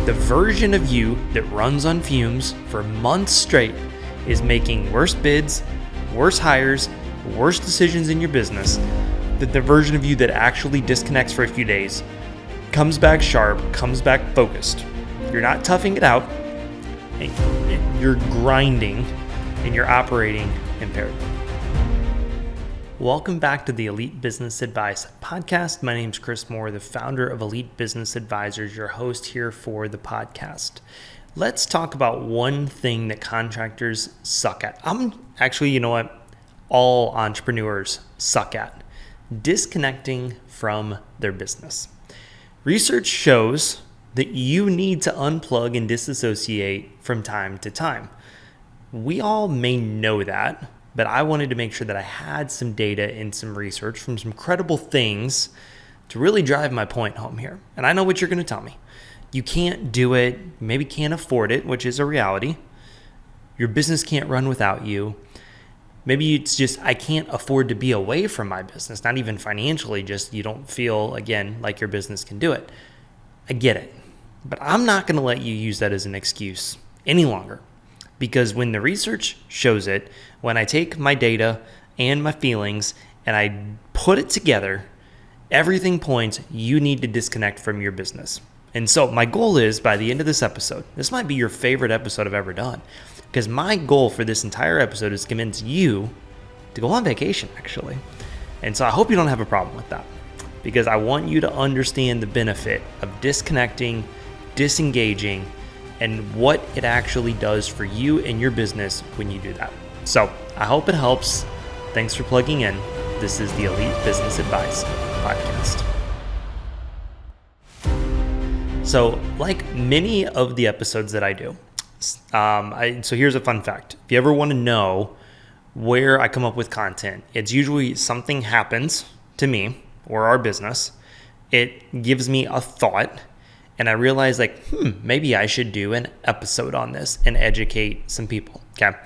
The version of you that runs on fumes for months straight is making worse bids, worse hires, worse decisions in your business. The version of you that actually disconnects for a few days, comes back sharp, comes back focused. You're not toughing it out, you're grinding, and you're operating impaired. Welcome back to the Elite Business Advice podcast. My name is Chris Moore, the founder of Elite Business Advisors, your host here for the podcast. Let's talk about one thing that contractors suck at. All entrepreneurs suck at: disconnecting from their business. Research shows that you need to unplug and disassociate from time to time. We all may know that, but I wanted to make sure that I had some data and some research from some credible things to really drive my point home here. And I know what you're going to tell me. You can't do it, maybe can't afford it, which is a reality. Your business can't run without you. Maybe it's just, I can't afford to be away from my business, not even financially, just you don't feel, again, like your business can do it. I get it. But I'm not going to let you use that as an excuse any longer. Because when the research shows it, when I take my data and my feelings and I put it together, everything points you need to disconnect from your business. And so my goal is, by the end of this episode, this might be your favorite episode I've ever done, because my goal for this entire episode is to convince you to go on vacation, actually. And so I hope you don't have a problem with that, because I want you to understand the benefit of disconnecting, disengaging, and what it actually does for you and your business when you do that. So I hope it helps. Thanks for plugging in. This is the Elite Business Advice podcast. So like many of the episodes that I do, so here's a fun fact. If you ever want to know where I come up with content, it's usually something happens to me or our business. It gives me a thought, and I realize maybe I should do an episode on this and educate some people, okay?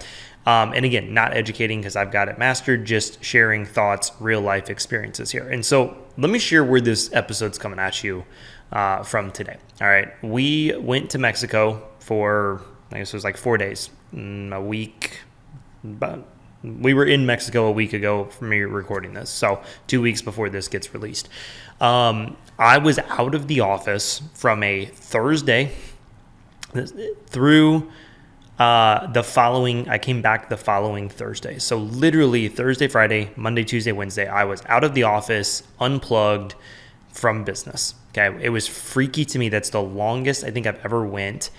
And again, not educating because I've got it mastered, just sharing thoughts, real life experiences here. And so let me share where this episode's coming at you from today. All right, we went to Mexico for, I guess it was like 4 days, a week, but we were in Mexico a week ago for me recording this, so 2 weeks before this gets released. I was out of the office from a Thursday through I came back the following Thursday. So literally Thursday, Friday, Monday, Tuesday, Wednesday, I was out of the office, unplugged from business. Okay, it was freaky to me. That's the longest I think I've ever went,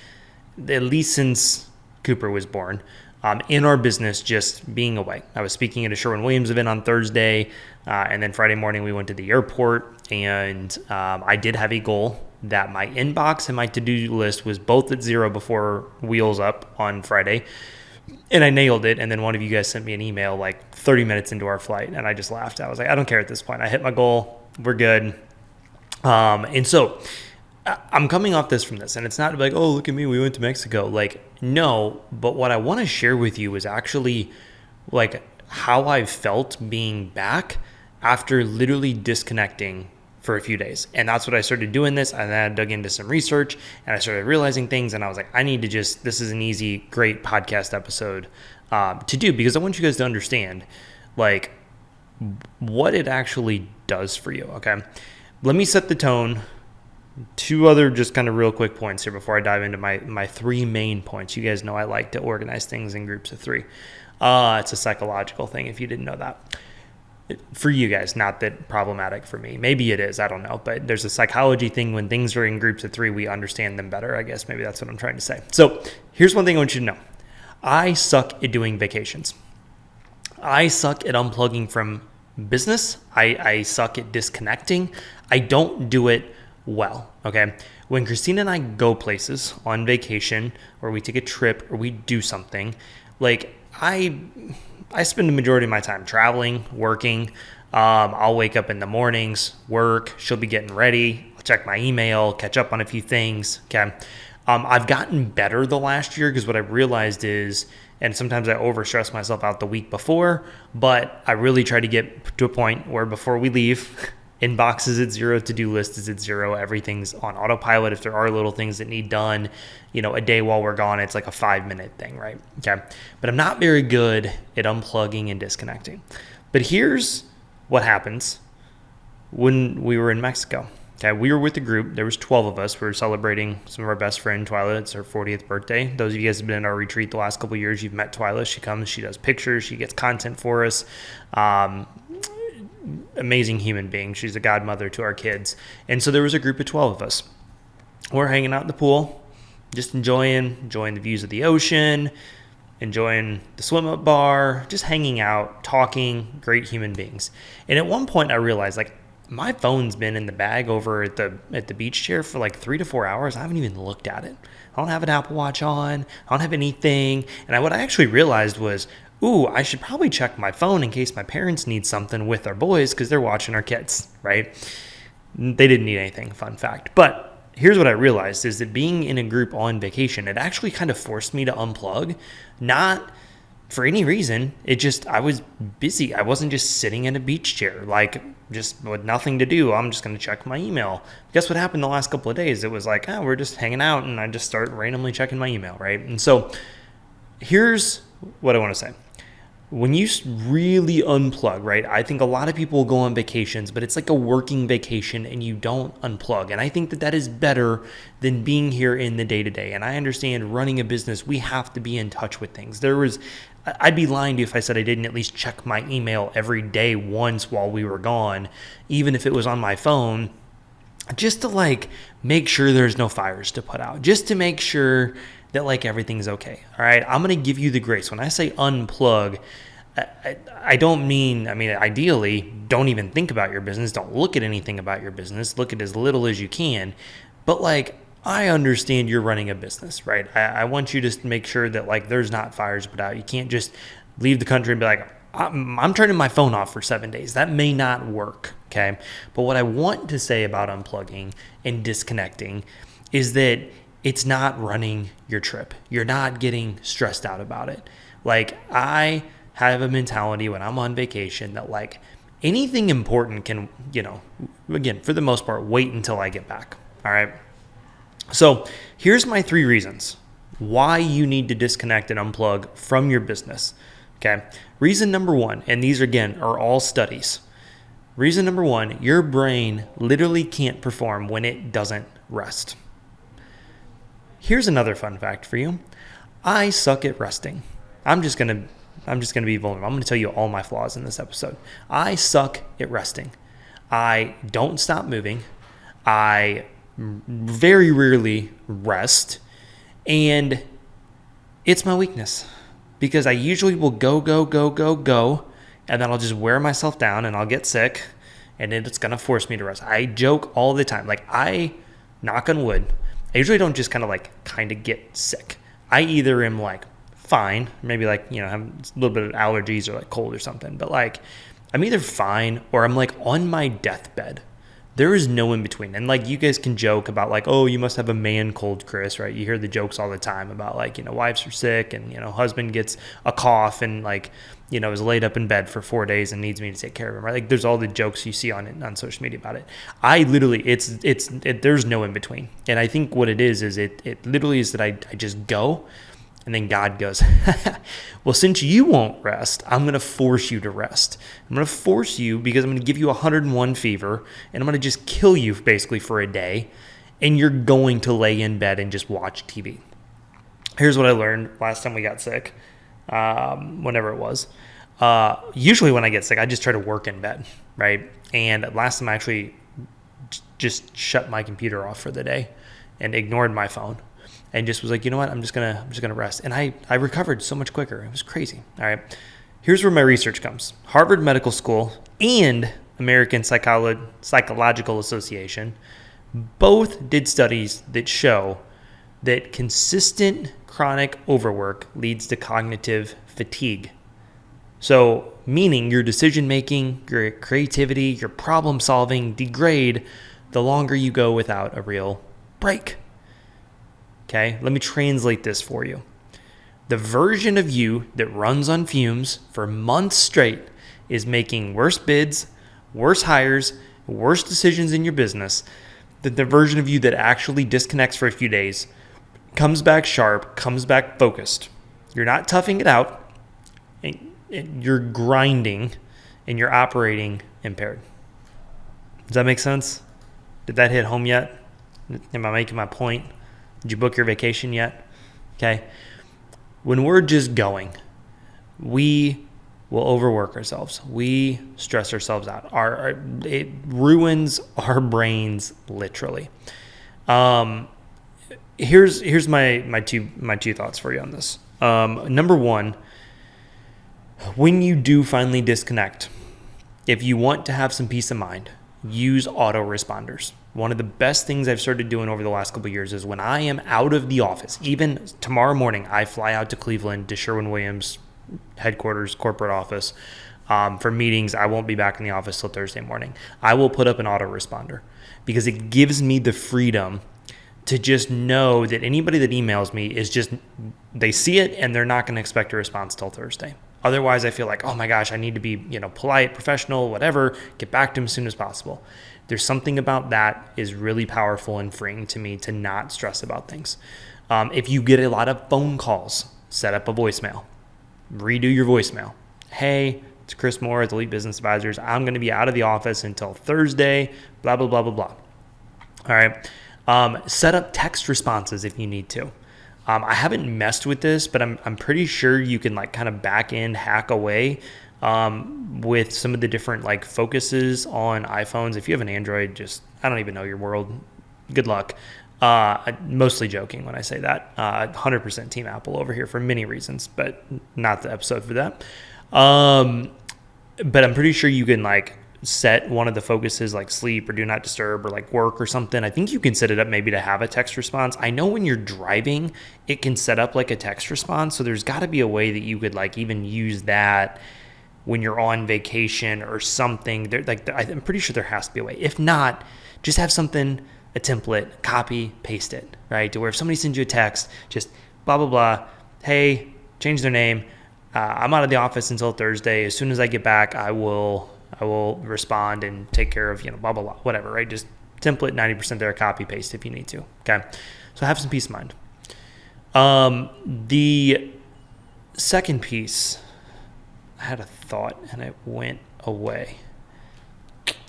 at least since Cooper was born. In our business, just being away. I was speaking at a Sherwin-Williams event on Thursday, and then Friday morning we went to the airport, and I did have a goal that my inbox and my to-do list was both at 0 before wheels up on Friday, and I nailed it. And then one of you guys sent me an email like 30 minutes into our flight, and I just laughed. I was like, I don't care at this point. I hit my goal. We're good. And so I'm coming off this from this, and it's not like, oh, look at me, we went to Mexico. No, but what I want to share with you is actually how I felt being back after literally disconnecting for a few days. And that's what I started doing this. And then I dug into some research and I started realizing things, and I was like, I need to this is an easy, great podcast episode to do, because I want you guys to understand what it actually does for you. Okay. Let me set the tone. 2 other just kind of real quick points here before I dive into my 3 main points. You guys know I like to organize things in groups of 3. It's a psychological thing if you didn't know that. For you guys, not that problematic for me. Maybe it is, I don't know. But there's a psychology thing. When things are in groups of 3, we understand them better. I guess maybe that's what I'm trying to say. So here's one thing I want you to know. I suck at doing vacations. I suck at unplugging from business. I suck at disconnecting. I don't do it well, okay? When Christina and I go places on vacation, or we take a trip, or we do something, I spend the majority of my time traveling, working. I'll wake up in the mornings, work. She'll be getting ready. I'll check my email, catch up on a few things, okay? I've gotten better the last year, because what I realized is, and sometimes I overstress myself out the week before, but I really try to get to a point where before we leave, Inbox is at zero, to-do list is at zero. Everything's on autopilot. If there are little things that need done, a day while we're gone, it's like a 5-minute thing, right? Okay. But I'm not very good at unplugging and disconnecting. But here's what happens when we were in Mexico. Okay, we were with a group. There was 12 of us. We were celebrating some of our best friend, Twyla. It's her 40th birthday. Those of you guys who have been in our retreat the last couple of years, you've met Twyla. She comes, she does pictures, she gets content for us. Amazing human being. She's a godmother to our kids. And so there was a group of 12 of us. We're hanging out in the pool, just enjoying the views of the ocean, enjoying the swim up bar, just hanging out, talking, great human beings. And at one point I realized, my phone's been in the bag over at the beach chair for 3 to 4 hours. I haven't even looked at it. I don't have an Apple Watch on. I don't have anything. And what I actually realized was, I should probably check my phone in case my parents need something with our boys because they're watching our kids, right? They didn't need anything, fun fact. But here's what I realized is that being in a group on vacation, it actually kind of forced me to unplug, not for any reason. I was busy. I wasn't just sitting in a beach chair, just with nothing to do. I'm just going to check my email. Guess what happened the last couple of days? It was we're just hanging out, and I just start randomly checking my email, right? And so here's what I want to say. When you really unplug, right, I think a lot of people go on vacations, but it's like a working vacation and you don't unplug. And I think that is better than being here in the day-to-day. And I understand running a business, we have to be in touch with things. I'd be lying to you if I said I didn't at least check my email every day once while we were gone, even if it was on my phone, just to make sure there's no fires to put out, just to make sure that everything's okay. All right. I'm going to give you the grace. When I say unplug, I don't mean, ideally, don't even think about your business. Don't look at anything about your business. Look at as little as you can. But I understand you're running a business, right? I want you to make sure that there's not fires put out. You can't just leave the country and be I'm turning my phone off for 7 days. That may not work. Okay. But what I want to say about unplugging and disconnecting is that it's not running your trip. You're not getting stressed out about it. I have a mentality when I'm on vacation that anything important can, again, for the most part, wait until I get back. All right. So here's my 3 reasons why you need to disconnect and unplug from your business. Okay. Reason number 1, and these again are all studies. Reason number 1, your brain literally can't perform when it doesn't rest. Here's another fun fact for you. I suck at resting. I'm just gonna be vulnerable. I'm gonna tell you all my flaws in this episode. I suck at resting. I don't stop moving. I very rarely rest, and it's my weakness because I usually will go, and then I'll just wear myself down and I'll get sick, and then it's gonna force me to rest. I joke all the time. I knock on wood. I usually don't just kind of get sick. I either am fine, maybe have a little bit of allergies or cold or something, but I'm either fine or I'm on my deathbed. There is no in between. And you guys can joke about oh, you must have a man cold, Chris, right? You hear the jokes all the time about wives are sick and husband gets a cough and is laid up in bed for 4 days and needs me to take care of him, right? There's all the jokes you see on social media about it. I literally, there's no in between. And I think what it is it literally is that I just go, and then God goes, well, since you won't rest, I'm going to force you to rest. I'm going to force you because I'm going to give you 101 fever, and I'm going to just kill you basically for a day, and you're going to lay in bed and just watch TV. Here's what I learned last time we got sick. Whenever it was. Usually when I get sick, I just try to work in bed, right? And last time I actually just shut my computer off for the day and ignored my phone and just was you know what, I'm just gonna rest. And I recovered so much quicker. It was crazy. All right. Here's where my research comes. Harvard Medical School and American Psychological Association both did studies that show that consistent chronic overwork leads to cognitive fatigue. So, meaning your decision making, your creativity, your problem solving degrade the longer you go without a real break. Okay, let me translate this for you. The version of you that runs on fumes for months straight is making worse bids, worse hires, worst decisions in your business, the version of you that actually disconnects for a few days, comes back sharp, comes back focused. You're not toughing it out, and you're grinding, and you're operating impaired. Does that make sense? Did that hit home yet? Am I making my point? Did you book your vacation yet? Okay. When we're just going, we will overwork ourselves. We stress ourselves out. It ruins our brains literally. Here's my two thoughts for you on this. Number one, when you do finally disconnect, if you want to have some peace of mind, use autoresponders. One of the best things I've started doing over the last couple of years is when I am out of the office, even tomorrow morning, I fly out to Cleveland to Sherwin-Williams headquarters, corporate office, for meetings. I won't be back in the office till Thursday morning. I will put up an autoresponder because it gives me the freedom to just know that anybody that emails me is just, they see it and they're not going to expect a response till Thursday. Otherwise, I feel like, oh my gosh, I need to be, polite, professional, whatever, get back to them as soon as possible. There's something about that is really powerful and freeing to me to not stress about things. If you get a lot of phone calls, set up a voicemail. Redo your voicemail. Hey, it's Chris Moore at Elite Business Advisors. I'm going to be out of the office until Thursday, blah, blah, blah, blah, blah. All right. Set up text responses if you need to. I haven't messed with this, but I'm pretty sure you can kind of back end hack away with some of the different focuses on iPhones. If you have an Android, I don't even know your world. Good luck. Mostly joking when I say that. 100% Team Apple over here for many reasons, but not the episode for that. But I'm pretty sure you can set one of the focuses like sleep or do not disturb or work or something. I think you can set it up maybe to have a text response. I know when you're driving, it can set up a text response. So there's got to be a way that you could even use that when you're on vacation or something. I'm pretty sure there has to be a way. If not, just have something, a template, copy, paste it, right? To where if somebody sends you a text, just blah, blah, blah. Hey, change their name. I'm out of the office until Thursday. As soon as I get back, I will respond and take care of, blah, blah, blah, whatever, right? Just template 90% there, copy, paste if you need to. Okay. So have some peace of mind. The second piece, I had a thought and it went away.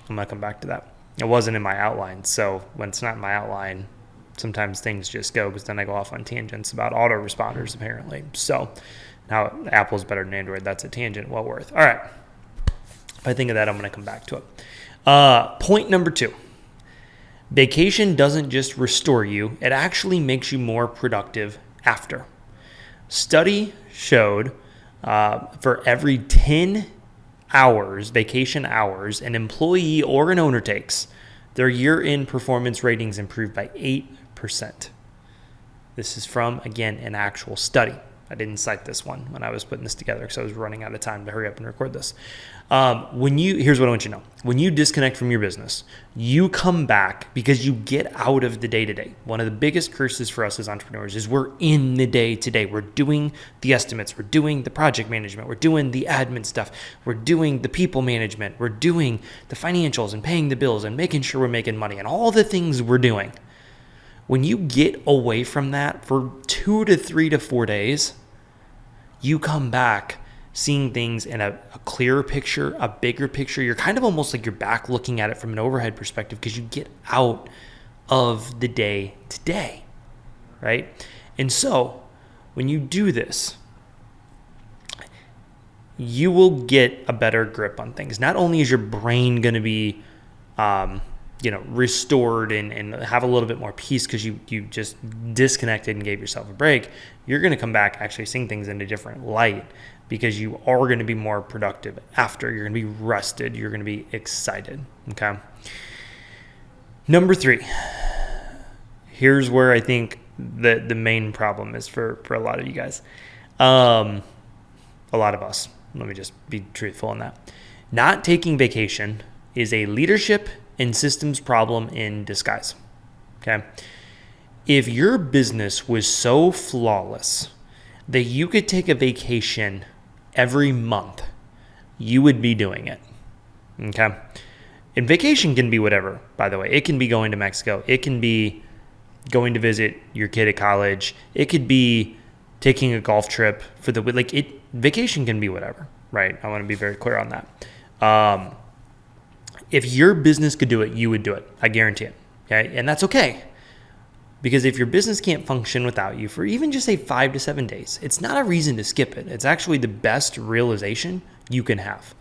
I'm going to come back to that. It wasn't in my outline. So when it's not in my outline, sometimes things just go because then I go off on tangents about autoresponders apparently. So now Apple's better than Android. That's a tangent well worth. All right. If I think of that, I'm going to come back to it. Point number 2. Vacation doesn't just restore you. It actually makes you more productive after. Study showed for every 10 hours, vacation hours, an employee or an owner takes, their year-end performance ratings improved by 8%. This is from, again, an actual study. I didn't cite this one when I was putting this together because I was running out of time to hurry up and record this. Here's what I want you to know. When you disconnect from your business, you come back because you get out of the day-to-day. One of the biggest curses for us as entrepreneurs is we're in the day-to-day. We're doing the estimates. We're doing the project management. We're doing the admin stuff. We're doing the people management. We're doing the financials and paying the bills and making sure we're making money and all the things we're doing. When you get away from that for 2 to 3 to 4 days, you come back seeing things in a clearer picture, a bigger picture. You're kind of almost you're back looking at it from an overhead perspective because you get out of the day to day, right? And so when you do this, you will get a better grip on things. Not only is your brain going to be restored and have a little bit more peace because you just disconnected and gave yourself a break, you're going to come back actually seeing things in a different light because you are going to be more productive after. You're going to be rested. You're going to be excited. Okay. Number 3. Here's where I think the main problem is for a lot of you guys. A lot of us. Let me just be truthful on that. Not taking vacation is a leadership and systems problem in disguise. Okay. If your business was so flawless that you could take a vacation every month, you would be doing it. Okay. And vacation can be whatever, by the way. It can be going to Mexico. It can be going to visit your kid at college. It could be taking a golf trip for the vacation can be whatever, right? I want to be very clear on that. If your business could do it, you would do it. I guarantee it. Okay, and that's okay, because if your business can't function without you for even just say 5 to 7 days, it's not a reason to skip it. It's actually the best realization you can have,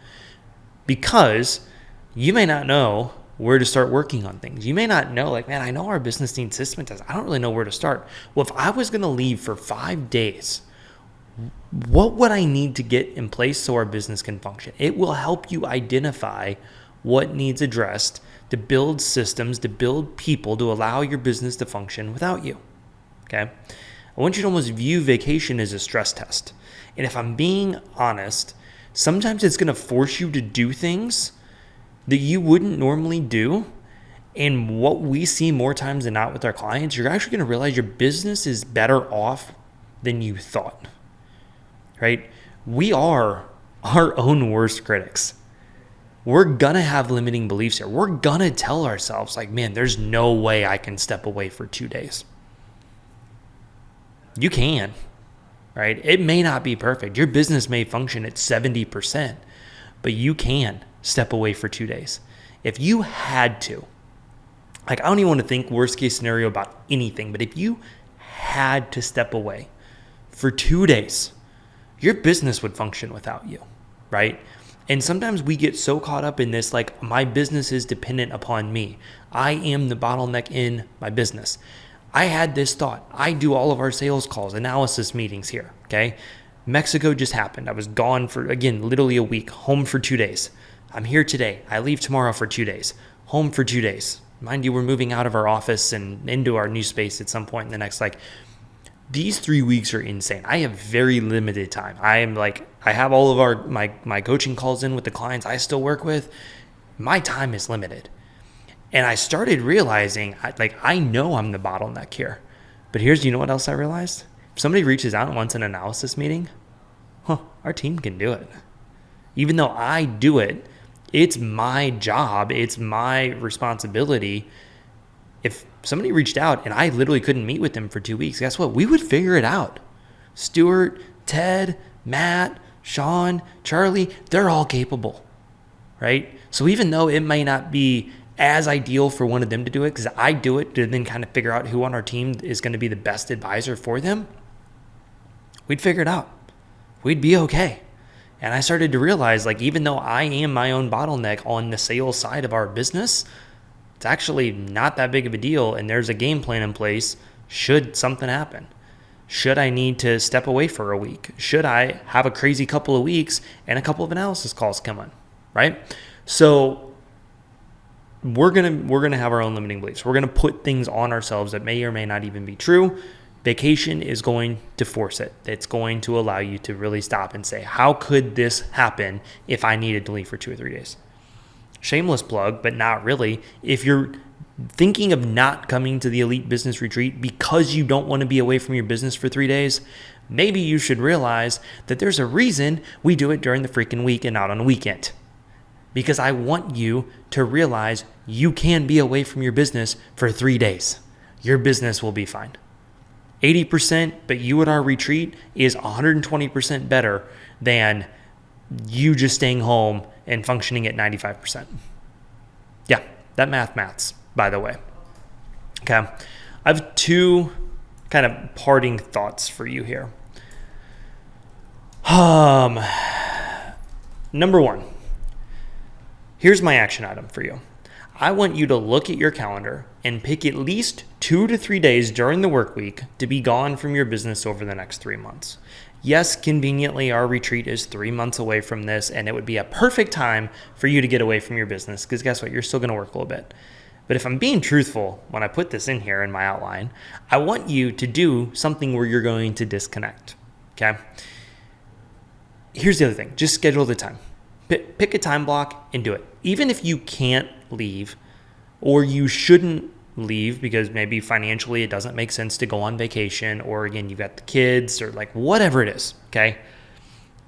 because you may not know where to start working on things. You may not know, like, man, I know our business needs systematized. I don't really know where to start. Well, if I was going to leave for 5 days, what would I need to get in place so our business can function? It will help you identify what needs addressed, to build systems, to build people, to allow your business to function without you. Okay? I want you to almost view vacation as a stress test. And if I'm being honest, sometimes it's going to force you to do things that you wouldn't normally do. And what we see more times than not with our clients, you're actually going to realize your business is better off than you thought, right? We are our own worst critics. We're going to have limiting beliefs here. We're going to tell ourselves, like, man, there's no way I can step away for 2 days. You can, right? It may not be perfect. Your business may function at 70%, but you can step away for 2 days. If you had to, like, I don't even want to think worst case scenario about anything, but if you had to step away for 2 days, your business would function without you, right? And sometimes we get so caught up in this, like, my business is dependent upon me. I am the bottleneck in my business. I had this thought. I do all of our sales calls, analysis meetings here, okay? Mexico just happened. I was gone for, again, literally a week, home for 2 days. I'm here today. I leave tomorrow for 2 days, home for 2 days. Mind you, we're moving out of our office and into our new space at some point in the next, these 3 weeks are insane. I have very limited time. I have all of my coaching calls in with the clients I still work with. My time is limited. And I started realizing, I know I'm the bottleneck here. But you know what else I realized? If somebody reaches out and wants an analysis meeting, our team can do it. Even though I do it, it's my job, it's my responsibility. If somebody reached out and I literally couldn't meet with them for 2 weeks, guess what? We would figure it out. Stuart, Ted, Matt, Sean, Charlie, they're all capable, right? So even though it may not be as ideal for one of them to do it, because I do it to then kind of figure out who on our team is going to be the best advisor for them, we'd figure it out. We'd be okay. And I started to realize, even though I am my own bottleneck on the sales side of our business, it's actually not that big of a deal. And there's a game plan in place should something happen. Should I need to step away for a week? Should I have a crazy couple of weeks and a couple of analysis calls come on, right? So we're gonna have our own limiting beliefs. We're gonna put things on ourselves that may or may not even be true. Vacation is going to force it. It's going to allow you to really stop and say, how could this happen if I needed to leave for 2 or 3 days? Shameless plug, but not really. If you're thinking of not coming to the Elite Business Retreat because you don't want to be away from your business for 3 days, maybe you should realize that there's a reason we do it during the freaking week and not on a weekend. Because I want you to realize you can be away from your business for 3 days. Your business will be fine. 80%, but you at our retreat is 120% better than you just staying home and functioning at 95%. Yeah, that maths, by the way. Okay, I have 2 kind of parting thoughts for you here. Number 1, here's my action item for you. I want you to look at your calendar and pick at least 2 to 3 days during the work week to be gone from your business over the next 3 months. Yes, conveniently, our retreat is 3 months away from this, and it would be a perfect time for you to get away from your business because guess what? You're still going to work a little bit. But if I'm being truthful, when I put this in here in my outline, I want you to do something where you're going to disconnect, okay? Here's the other thing. Just schedule the time. Pick a time block and do it. Even if you can't leave or you shouldn't leave because maybe financially it doesn't make sense to go on vacation, or again, you've got the kids or whatever it is, okay?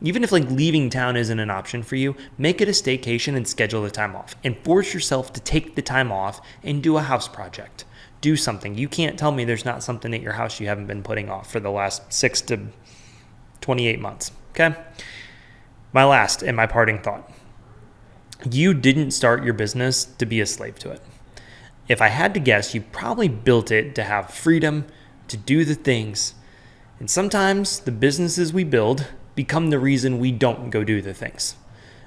Even if leaving town isn't an option for you, make it a staycation and schedule the time off. And force yourself to take the time off and do a house project. Do something. You can't tell me there's not something at your house you haven't been putting off for the last 6 to 28 months. Okay? My last and my parting thought. You didn't start your business to be a slave to it. If I had to guess, you probably built it to have freedom, to do the things. And sometimes the businesses we build become the reason we don't go do the things.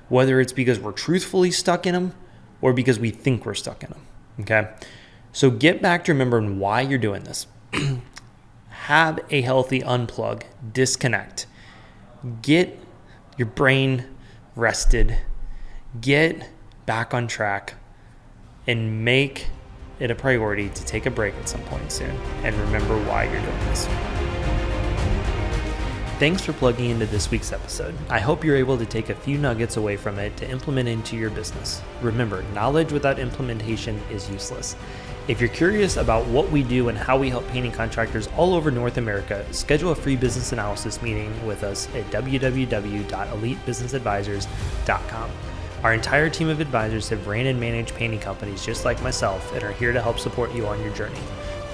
Whether it's because we're truthfully stuck in them or because we think we're stuck in them. Okay? So get back to remembering why you're doing this. Have a healthy unplug, disconnect. Get your brain rested. Get back on track and make it a priority to take a break at some point soon and remember why you're doing this. Thanks for plugging into this week's episode. I hope you're able to take a few nuggets away from it to implement into your business. Remember, knowledge without implementation is useless. If you're curious about what we do and how we help painting contractors all over North America, schedule a free business analysis meeting with us at www.elitebusinessadvisors.com. Our entire team of advisors have ran and managed painting companies just like myself and are here to help support you on your journey.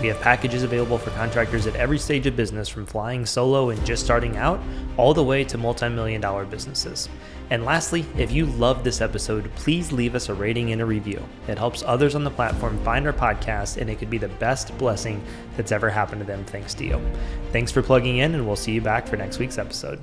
We have packages available for contractors at every stage of business, from flying solo and just starting out, all the way to multi-million-dollar businesses. And lastly, if you loved this episode, please leave us a rating and a review. It helps others on the platform find our podcast, and it could be the best blessing that's ever happened to them thanks to you. Thanks for plugging in, and we'll see you back for next week's episode.